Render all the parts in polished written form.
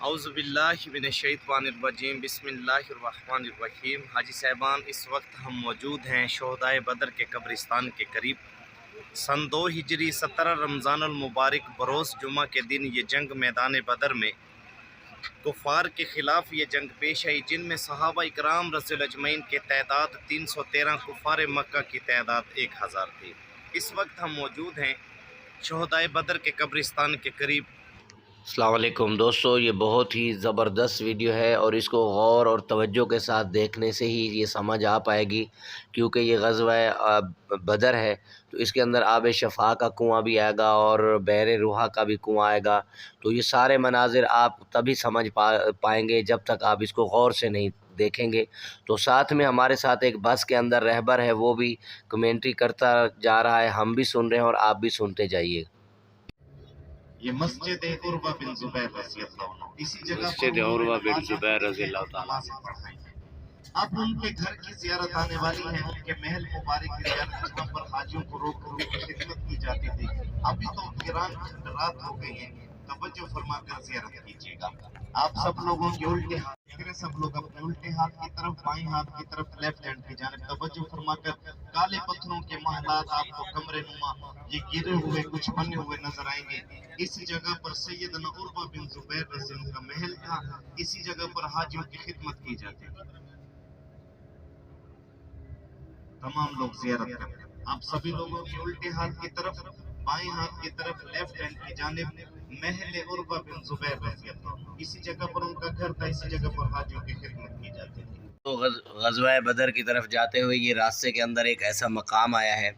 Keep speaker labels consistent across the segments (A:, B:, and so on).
A: اعوذ باللہ من الشیطان الرجیم بسم اللہ الرحمن الرحیم۔ حاجی صاحبان، اس وقت ہم موجود ہیں شہدائے بدر کے قبرستان کے قریب۔ سن 2 ہجری 17 رمضان المبارک بروز جمعہ کے دن یہ جنگ میدان بدر میں کفار کے خلاف یہ جنگ پیش آئی، جن میں صحابہ اکرام رضی اللہ اجمعین کی تعداد 313، کفار مکہ کی تعداد 1000 تھی۔ اس وقت ہم موجود ہیں شہدائے بدر کے قبرستان کے قریب۔
B: السلام علیکم دوستو، یہ بہت ہی زبردست ویڈیو ہے اور اس کو غور اور توجہ کے ساتھ دیکھنے سے ہی یہ سمجھ آ پائے گی، کیونکہ یہ غزوہ بدر ہے تو اس کے اندر آب شفا کا کنواں بھی آئے گا اور بئر روحا کا بھی کنواں آئے گا۔ تو یہ سارے مناظر آپ تبھی سمجھ پائیں گے جب تک آپ اس کو غور سے نہیں دیکھیں گے۔ تو ساتھ میں ہمارے ساتھ ایک بس کے اندر رہبر ہے، وہ بھی کمنٹری کرتا جا رہا ہے، ہم بھی سن رہے ہیں اور آپ بھی سنتے جائیے۔
A: یہ مسجد عروہ بن زبیر رضی اللہ عنہ، اسی جگہ
B: مسجد عروہ بن زبیر رضی اللہ تعالیٰ عنہ۔
A: اب ان کے گھر کی زیارت آنے والی ہے، ان کے محل مبارک کی زیارت، جہاں پر حاجیوں کو روک روک کر خدمت کی جاتی تھی۔ ابھی تو گران رات ہو گئی ہے، توجہ فرما کر زیارت کیجیے گا۔ آپ سب لوگوں کے الٹے ہاتھ سب لوگ اپنے الٹے ہاتھ کی طرف، بائیں ہاتھ کی طرف، لیفٹ ہینڈ کی جانب توجہ فرما کر کالے پتھروں کے محلات آپ کو کمرے نما یہ گرے ہوئے کچھ بنے ہوئے نظر آئیں گے۔ اسی جگہ پر سیدنا عروہ بن زبیر رضی اللہ عنہ کا محل تھا، اسی جگہ پر حاجیوں کی خدمت کی جاتی تھی۔ تمام لوگ زیارت کرتے ہیں۔ آپ سبھی لوگوں کے الٹے ہاتھ کی طرف، بائیں ہاتھ کی طرف، لیفٹ ہینڈ کی جانب محل عروہ بن زبیر رضی اللہ عنہ، اسی جگہ پر ان کا گھر تھا، اسی جگہ پر حاجیوں کی خدمت کی جاتی تھی۔
B: تو غزوہ بدر کی طرف جاتے ہوئے یہ راستے کے اندر ایک ایسا مقام آیا ہے،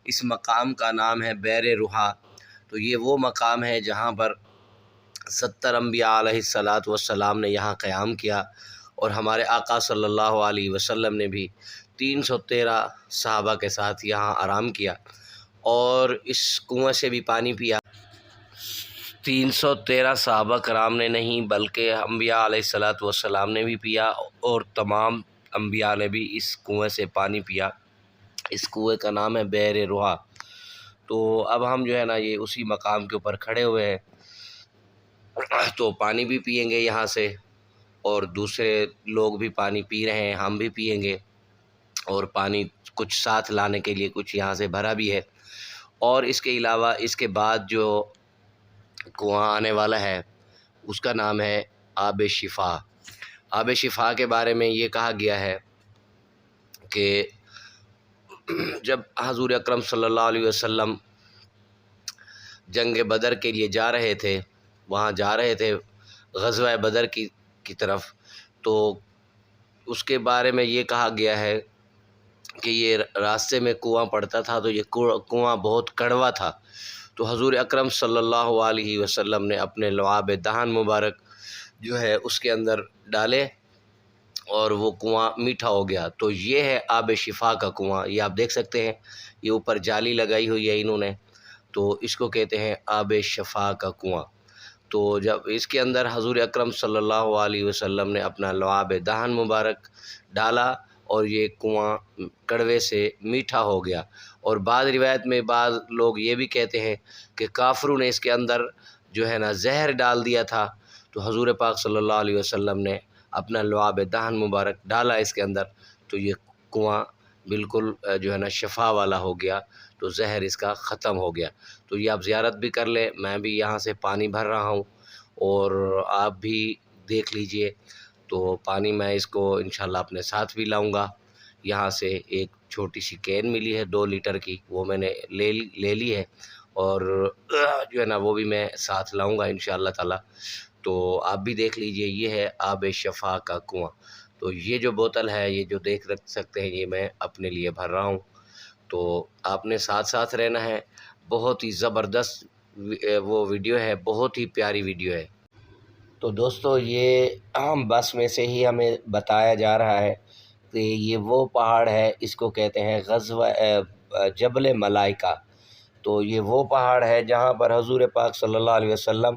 B: اس مقام کا نام ہے بئر روحا۔ تو یہ وہ مقام ہے جہاں پر 70 انبیاء علیہ السلام نے یہاں قیام کیا، اور ہمارے آقا صلی اللہ علیہ وسلم نے بھی 313 صحابہ کے ساتھ یہاں آرام کیا اور اس کنویں سے بھی پانی پیا۔ 313 صحابہ کرام نے نہیں بلکہ انبیاء علیہ السلام نے بھی پیا، اور تمام انبیاء نے بھی اس کنویں سے پانی پیا۔ اس کنویں کا نام ہے بئر روحا۔ تو اب ہم جو ہے نا یہ اسی مقام کے اوپر کھڑے ہوئے ہیں، تو پانی بھی پئیں گے یہاں سے، اور دوسرے لوگ بھی پانی پی رہے ہیں، ہم بھی پئیں گے، اور پانی کچھ ساتھ لانے کے لیے کچھ یہاں سے بھرا بھی ہے۔ اور اس کے علاوہ اس کے بعد جو کنواں آنے والا ہے اس کا نام ہے آب شفا۔ آب شفا کے بارے میں یہ کہا گیا ہے کہ جب حضور اکرم صلی اللہ علیہ وسلم جنگ بدر کے لیے جا رہے تھے، وہاں جا رہے تھے غزوہ بدر کی طرف، تو اس کے بارے میں یہ کہا گیا ہے کہ یہ راستے میں کنواں پڑتا تھا، تو یہ کنواں بہت کڑوا تھا۔ تو حضور اکرم صلی اللہ علیہ وسلم نے اپنے لعاب دہن مبارک جو ہے اس کے اندر ڈالے اور وہ کنواں میٹھا ہو گیا۔ تو یہ ہے آب شفا کا کنواں، یہ آپ دیکھ سکتے ہیں، یہ اوپر جالی لگائی ہوئی ہے انہوں نے، تو اس کو کہتے ہیں آب شفا کا کنواں۔ تو جب اس کے اندر حضور اکرم صلی اللہ علیہ وسلم نے اپنا لعاب دہن مبارک ڈالا اور یہ کنواں کڑوے سے میٹھا ہو گیا۔ اور بعض روایت میں بعض لوگ یہ بھی کہتے ہیں کہ کافروں نے اس کے اندر جو ہے نا زہر ڈال دیا تھا، تو حضور پاک صلی اللہ علیہ وسلم نے اپنا لعاب دہن مبارک ڈالا اس کے اندر، تو یہ کنواں بالکل جو ہے نا شفا والا ہو گیا، تو زہر اس کا ختم ہو گیا۔ تو یہ آپ زیارت بھی کر لیں، میں بھی یہاں سے پانی بھر رہا ہوں اور آپ بھی دیکھ لیجئے۔ تو پانی میں اس کو انشاءاللہ اپنے ساتھ بھی لاؤں گا۔ یہاں سے ایک چھوٹی سی کین ملی ہے 2 لیٹر کی، وہ میں نے لے لی ہے، اور جو ہے نا وہ بھی میں ساتھ لاؤں گا انشاءاللہ تعالی۔ تو آپ بھی دیکھ لیجئے، یہ ہے آب شفا کا کنواں۔ تو یہ جو بوتل ہے، یہ جو دیکھ سکتے ہیں، یہ میں اپنے لیے بھر رہا ہوں، تو آپ نے ساتھ ساتھ رہنا ہے۔ بہت ہی زبردست وہ ویڈیو ہے، بہت ہی پیاری ویڈیو ہے۔ تو دوستو، یہ ہم بس میں سے ہی ہمیں بتایا جا رہا ہے کہ یہ وہ پہاڑ ہے، اس کو کہتے ہیں جبل ملائکہ۔ تو یہ وہ پہاڑ ہے جہاں پر حضور پاک صلی اللہ علیہ وسلم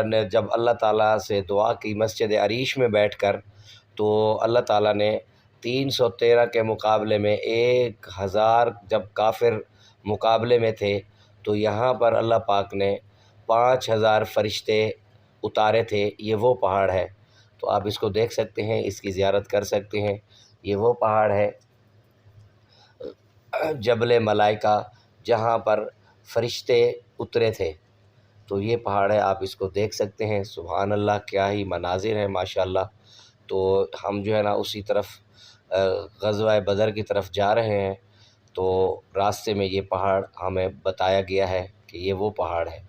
B: نے جب اللہ تعالیٰ سے دعا کی مسجد عریش میں بیٹھ کر، تو اللہ تعالیٰ نے 313 کے مقابلے میں 1000 جب کافر مقابلے میں تھے، تو یہاں پر اللہ پاک نے 5000 فرشتے اتارے تھے یہ وہ پہاڑ ہے، تو آپ اس کو دیکھ سکتے ہیں، اس کی زیارت کر سکتے ہیں۔ یہ وہ پہاڑ ہے جبل ملائکہ، جہاں پر فرشتے اترے تھے، تو یہ پہاڑ ہے، آپ اس کو دیکھ سکتے ہیں۔ سبحان اللہ، کیا ہی مناظر ہیں ماشاءاللہ۔ تو ہم جو ہے نا اسی طرف غزوہ بدر کی طرف جا رہے ہیں، تو راستے میں یہ پہاڑ ہمیں بتایا گیا ہے کہ یہ وہ پہاڑ ہے۔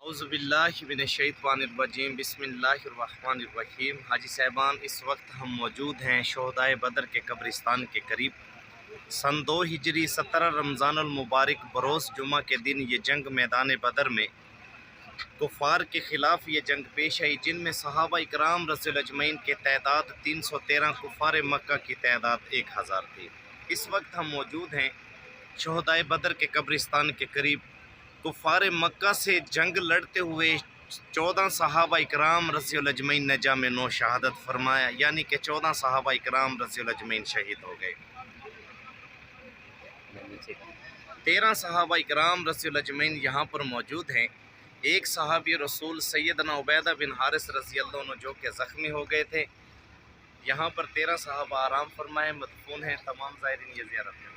A: اعوذ باللہ من الشیطان الرجیم، بسم اللہ الرحمن الرحیم۔ حاجی صاحبان، اس وقت ہم موجود ہیں شہدائے بدر کے قبرستان کے قریب۔ سن 2 ہجری 17 رمضان المبارک بروز جمعہ کے دن یہ جنگ میدان بدر میں کفار کے خلاف یہ جنگ پیش آئی، جن میں صحابہ اکرام رضی اللہ اجمعین کے تعداد 313، کفار مکہ کی تعداد 1000 تھی۔ اس وقت ہم موجود ہیں شہدائے بدر کے قبرستان کے قریب۔ کفار مکہ سے جنگ لڑتے ہوئے 14 صحابہ اکرام رضی اللہ اجمعین نے جام نو شہادت فرمایا، یعنی کہ 14 صحابہ اکرام رضی اللہ اجمعین شہید ہو گئے۔ 13 صحابہ اکرام رضی اللہ اجمعین یہاں پر موجود ہیں۔ ایک صحابی رسول سیدنا عبیدہ بن حارث رضی اللہ عنہ جو کہ زخمی ہو گئے تھے۔ یہاں پر 13 صحابہ آرام فرمائے مدفون ہیں، تمام زائرین یہ زیارت کریں۔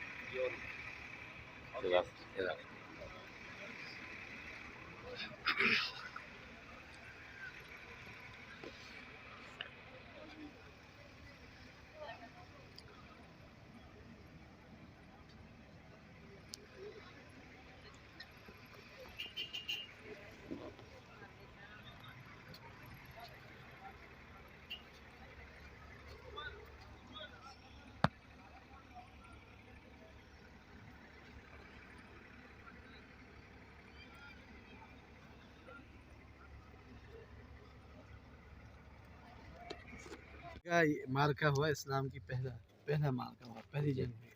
C: مارکا ہوا اسلام کی پہلا مارکا ہوا، پہلی جنگ ہوئی۔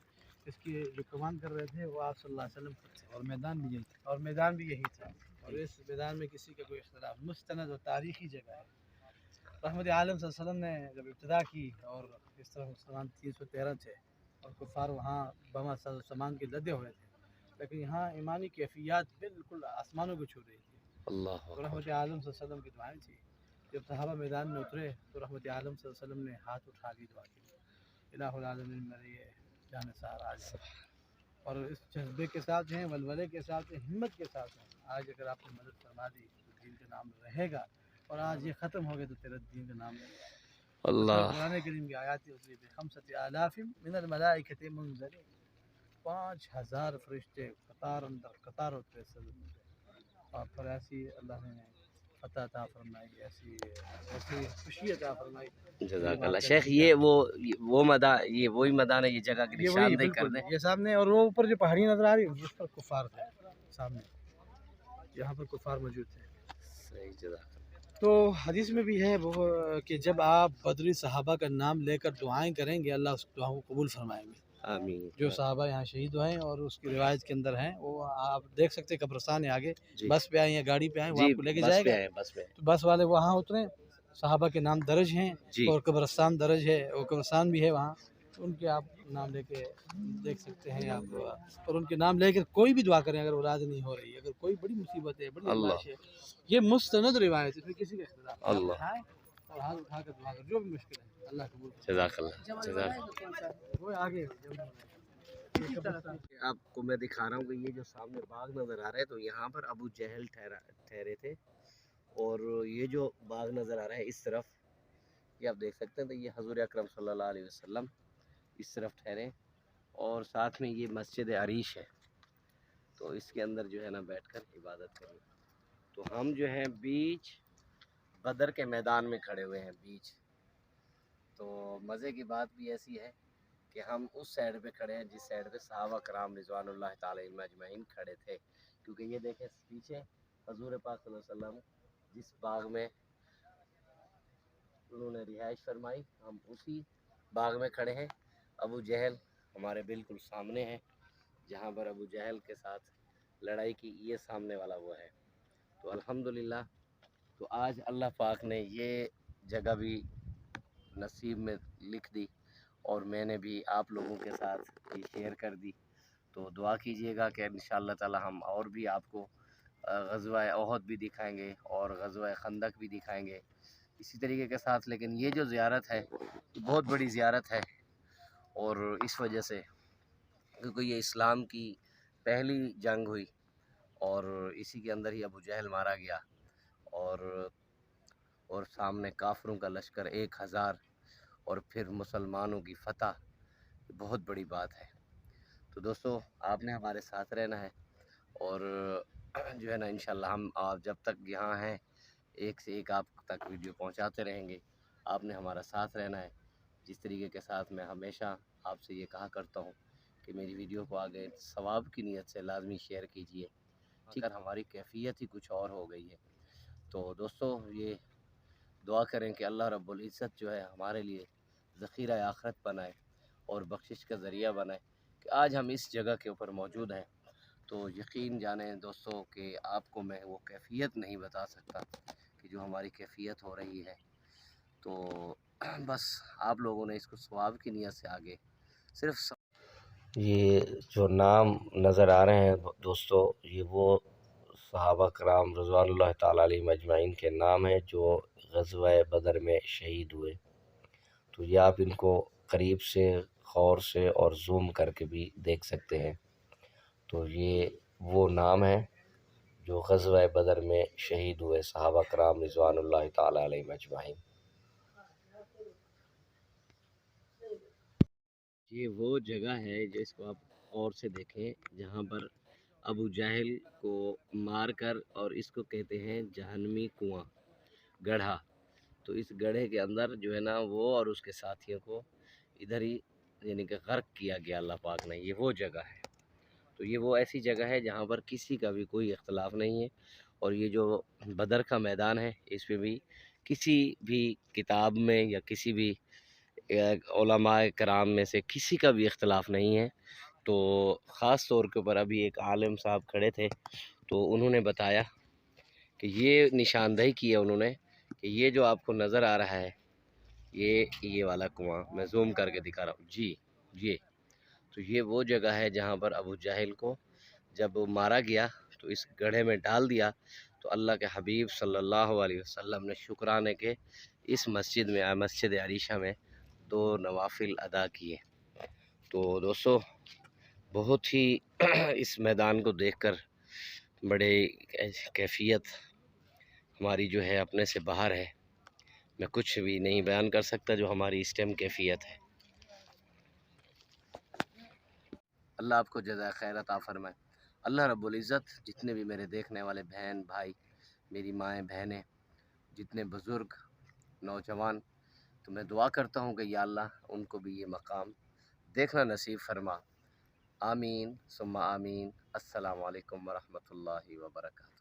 C: اس کی جو کمان کر رہے تھے وہ آپ صلی اللہ علیہ وسلم تھے، اور میدان بھی یہی تھا، اور اس میدان میں کسی کا کوئی اختلاف، مستند اور تاریخی جگہ ہے۔ رحمت عالم صلی اللہ علیہ وسلم نے جب ابتدا کی، اور اس طرح مسلمان 313 تھے، اور کفار وہاں بما سامان کے لدے ہوئے تھے، لیکن یہاں ایمانی کیفیات بالکل آسمانوں کو چھو رہی تھی۔
B: اللہ
C: تو رحمت عالم صلی اللہ علیہ وسلم کی دعائیں تھی۔ جب صحابہ میدان میں اترے تو رحمت عالم صلی اللہ علیہ وسلم نے ہاتھ اٹھا لی، دعا کی، الہ العالمین میرے یہ جانثار آ جائے، اور اس جذبے کے ساتھ ہیں، ولولے کے ساتھ ہیں، ہمت کے ساتھ ہیں۔ آج اگر آپ نے مدد فرما دی تو دین کا نام رہے گا، اور آج یہ ختم ہو گیا تو تیرا دین کا نام رہے گا۔
B: اللہ
C: قرآن کریم کی آیات اتری بخمسۃ آلاف من الملائکۃ منزلین، 5000 فرشتے قطار اندر قطار اترے سجدے میں، اور پھر ایسی اللہ نے فتح عطا فرمائی، ایسی خوشی عطا فرمائی۔
B: جزاک اللہ شیخ، یہ وہ میدان، یہ وہی میدان ہے، یہ جگہ کی
C: یہ وہی
B: نشاندہی کر
C: بالکل
B: دیں۔
C: یہ سامنے، اور وہ اوپر جو پہاڑی نظر آ رہی ہے اس پر کفار تھے سامنے، یہاں پر کفار موجود تھے۔
B: صحیح، جزاک اللہ۔
C: تو حدیث میں بھی ہے وہ کہ جب آپ بدری صحابہ کا نام لے کر دعائیں کریں گے، اللہ اس دعاؤں کو قبول فرمائیں گے۔
B: آمین۔
C: جو صحابہ یہاں شہید ہوئے ہیں اور اس کی روایت کے اندر ہیں، وہ آپ دیکھ سکتے ہیں قبرستان ہے آگے،
B: جی
C: بس پہ آئیں یا گاڑی پہ آئیں، وہ
B: جی،
C: آپ کو لے کے
B: بس
C: جائے
B: پہ
C: گا۔
B: آئے، بس پہ آئے۔
C: تو بس والے وہاں اتریں، صحابہ کے نام درج ہیں،
B: جی
C: اور قبرستان درج ہے، اور قبرستان بھی ہے وہاں، ان کے آپ نام لے کے دیکھ سکتے ہیں آپ، اور ان کے نام لے کر کوئی بھی دعا کریں، اگر اولاد نہیں ہو رہی ہے، اگر کوئی بڑی مصیبت ہے، بڑی
B: اللہ،
C: آزمائش ہے، یہ مستند روایت ہے، اس میں کسی کا اختلاف نہیں۔ آپ
B: اللہ،
C: اٹھائیں اور ہاتھ اٹھا کر دعا کریں، جو بھی مشکل ہے اللہ قبول کرے۔
B: جزاک اللہ، جزاک اللہ۔
C: وہ آگے
B: آپ کو میں دکھا رہا ہوں کہ یہ جو سامنے باغ نظر آ رہا ہے، تو یہاں پر ابو جہل ٹھہرے تھے، اور یہ جو باغ نظر آ رہا ہے اس طرف، یہ آپ دیکھ سکتے ہیں، تو یہ حضور اکرم صلی اللہ علیہ وسلم اس طرف ٹھہرے، اور ساتھ میں یہ مسجد عریش ہے، تو اس کے اندر جو ہے نا بیٹھ کر عبادت کریں۔ تو ہم جو ہیں بیچ بدر کے میدان میں کھڑے ہوئے ہیں، بیچ۔ تو مزے کی بات بھی ایسی ہے کہ ہم اس سائڈ پہ کھڑے ہیں جس سائڈ پہ صحابہ کرام رضوان اللہ تعالی علیہم اجمعین کھڑے تھے، کیونکہ یہ دیکھیں پیچھے حضور پاک صلی اللہ علیہ وسلم جس باغ میں انہوں نے رہائش فرمائی، ہم اسی باغ میں کھڑے ہیں۔ ابو جہل ہمارے بالکل سامنے ہے، جہاں پر ابو جہل کے ساتھ لڑائی کی، یہ سامنے والا وہ ہے۔ تو الحمدللہ، تو آج اللہ پاک نے یہ جگہ بھی نصیب میں لکھ دی، اور میں نے بھی آپ لوگوں کے ساتھ یہ شیئر کر دی۔ تو دعا کیجئے گا کہ انشاءاللہ تعالی ہم اور بھی آپ کو غزوہ احد بھی دکھائیں گے اور غزوہ خندق بھی دکھائیں گے اسی طریقے کے ساتھ. لیکن یہ جو زیارت ہے یہ بہت بڑی زیارت ہے، اور اس وجہ سے کیونکہ یہ اسلام کی پہلی جنگ ہوئی اور اسی کے اندر ہی ابو جہل مارا گیا، اور سامنے کافروں کا لشکر 1000 اور پھر مسلمانوں کی فتح. بہت بڑی بات ہے. تو دوستو آپ نے ہمارے ساتھ رہنا ہے، اور جو ہے نا انشاءاللہ ہم آپ جب تک یہاں ہیں ایک سے ایک آپ تک ویڈیو پہنچاتے رہیں گے. آپ نے ہمارا ساتھ رہنا ہے. جس طریقے کے ساتھ میں ہمیشہ آپ سے یہ کہا کرتا ہوں کہ میری ویڈیو کو آگے ثواب کی نیت سے لازمی شیئر کیجئے. اگر ہماری کیفیت ہی کچھ اور ہو گئی ہے تو دوستو یہ دعا کریں کہ اللہ رب العزت جو ہے ہمارے لیے ذخیرہ آخرت بنائے اور بخشش کا ذریعہ بنائے کہ آج ہم اس جگہ کے اوپر موجود ہیں. تو یقین جانیں دوستو کہ آپ کو میں وہ کیفیت نہیں بتا سکتا کہ جو ہماری کیفیت ہو رہی ہے. تو بس آپ لوگوں نے اس کو ثواب کی نیت سے آگے صرف یہ جو نام نظر آ رہے ہیں دوستو یہ وہ صحابہ کرام رضوان اللہ تعالیٰ علیہ مجمعین کے نام ہیں جو غزوہ بدر میں شہید ہوئے. تو یہ آپ ان کو قریب سے غور سے اور زوم کر کے بھی دیکھ سکتے ہیں. تو یہ وہ نام ہے جو غزوہ بدر میں شہید ہوئے صحابہ کرام رضوان اللہ تعالیٰ علیہ مجمعین. یہ وہ جگہ ہے جس کو آپ غور سے دیکھیں جہاں پر ابو جہل کو مار کر، اور اس کو کہتے ہیں جہنمی کنواں گڑھا. تو اس گڑھے کے اندر جو ہے نا وہ اور اس کے ساتھیوں کو ادھر ہی یعنی کہ غرق کیا گیا اللہ پاک نے. یہ وہ جگہ ہے. تو یہ وہ ایسی جگہ ہے جہاں پر کسی کا بھی کوئی اختلاف نہیں ہے. اور یہ جو بدر کا میدان ہے اس میں بھی کسی بھی کتاب میں یا کسی بھی علماء کرام میں سے کسی کا بھی اختلاف نہیں ہے. تو خاص طور کے اوپر ابھی ایک عالم صاحب کھڑے تھے تو انہوں نے بتایا کہ یہ نشاندہی کی ہے انہوں نے کہ یہ جو آپ کو نظر آ رہا ہے یہ والا کنواں میں زوم کر کے دکھا رہا ہوں جی تو یہ وہ جگہ ہے جہاں پر ابو جہل کو جب مارا گیا تو اس گڑھے میں ڈال دیا. تو اللہ کے حبیب صلی اللہ علیہ وسلم نے شکرانے کے اس مسجد عریشہ میں 2 نوافل ادا کیے. تو دوستو بہت ہی اس میدان کو دیکھ کر بڑے کیفیت ہماری جو ہے اپنے سے باہر ہے. میں کچھ بھی نہیں بیان کر سکتا جو ہماری اس ٹائم کیفیت ہے. اللہ آپ کو جزائے خیر عطا فرمائے. اللہ رب العزت جتنے بھی میرے دیکھنے والے بہن بھائی، میری مائیں بہنیں، جتنے بزرگ نوجوان، تو میں دعا کرتا ہوں کہ یا اللہ ان کو بھی یہ مقام دیکھنا نصیب فرما. آمین ثم آمین. السلام علیکم ورحمۃ اللہ وبرکاتہ.